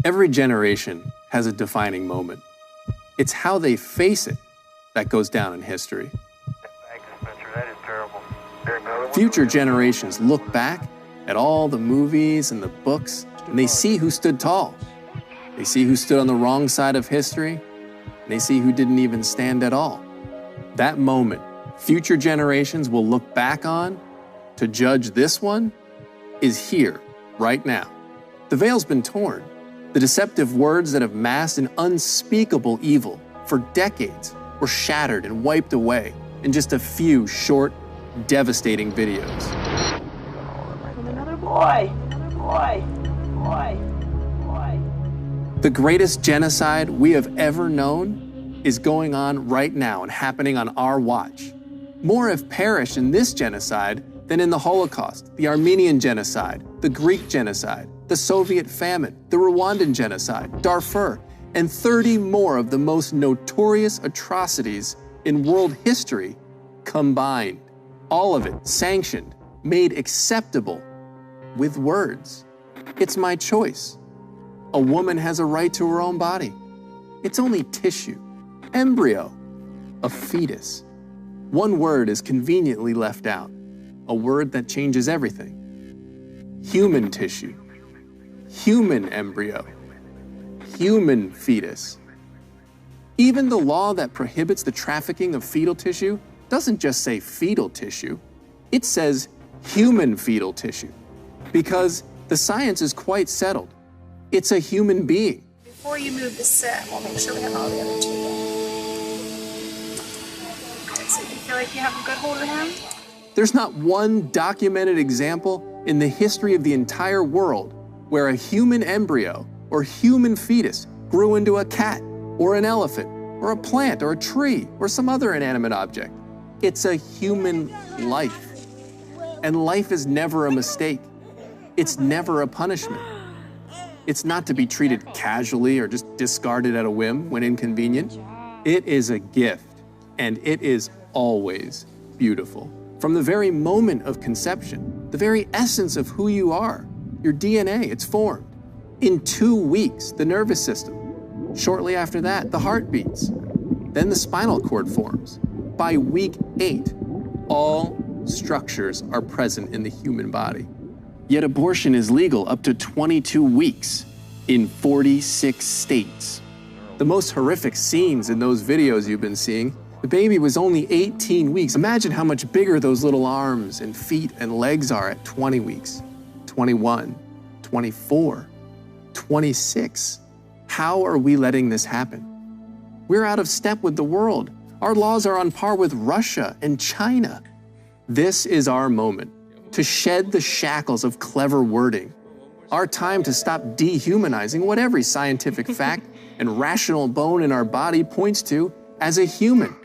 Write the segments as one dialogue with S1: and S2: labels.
S1: Every generation has a defining moment. It's how they face it that goes down in history.
S2: Thank you, Spencer. That is terrible.
S1: Future generations look back at all the movies and the books, and they see who stood tall. They see who stood on the wrong side of history, and they see who didn't even stand at all. That moment, future generations will look back on to judge this one is here, right now. The veil's been torn. The deceptive words that have masked an unspeakable evil for decades were shattered and wiped away in just a few short, devastating videos.
S3: Another boy, boy.
S1: The greatest genocide we have ever known is going on right now and happening on our watch. More have perished in this genocide than in the Holocaust, the Armenian genocide, the Greek genocide, the Soviet famine, the Rwandan genocide, Darfur, and 30 more of the most notorious atrocities in world history combined. All of it sanctioned, made acceptable with words. It's my choice. A woman has a right to her own body. It's only tissue, embryo, a fetus. One word is conveniently left out, a word that changes everything. Human tissue, human embryo, human fetus. Even the law that prohibits the trafficking of fetal tissue doesn't just say fetal tissue, it says human fetal tissue, because the science is quite settled. It's a human being.
S4: Before you move the set, we'll make sure we have all the other two. So you feel like you have a good hold of him?
S1: There's not one documented example in the history of the entire world where a human embryo or human fetus grew into a cat or an elephant or a plant or a tree or some other inanimate object. It's a human life. And life is never a mistake. It's never a punishment. It's not to be treated casually or just discarded at a whim when inconvenient. It is a gift, and it is always beautiful. From the very moment of conception, the very essence of who you are, your DNA, it's formed. In 2 weeks, the nervous system. Shortly after that, the heart beats. Then the spinal cord forms. By week 8, all structures are present in the human body. Yet abortion is legal up to 22 weeks in 46 states. The most horrific scenes in those videos you've been seeing, the baby was only 18 weeks. Imagine how much bigger those little arms and feet and legs are at 20 weeks, 21, 24, 26. How are we letting this happen? We're out of step with the world. Our laws are on par with Russia and China. This is our moment to shed the shackles of clever wording. Our time to stop dehumanizing what every scientific fact and rational bone in our body points to as a human.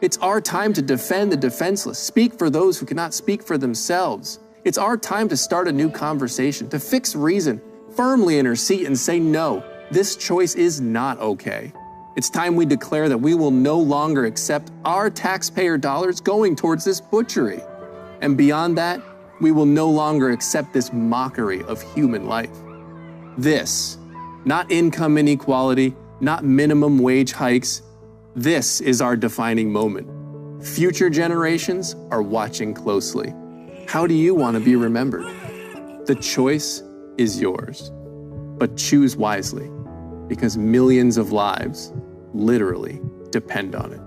S1: It's our time to defend the defenseless, speak for those who cannot speak for themselves. It's our time to start a new conversation, to fix reason firmly in her seat and say, no, this choice is not okay. It's time we declare that we will no longer accept our taxpayer dollars going towards this butchery. And beyond that, we will no longer accept this mockery of human life. This, not income inequality, not minimum wage hikes, this is our defining moment. Future generations are watching closely. How do you want to be remembered? The choice is yours, but choose wisely, because millions of lives literally depend on it.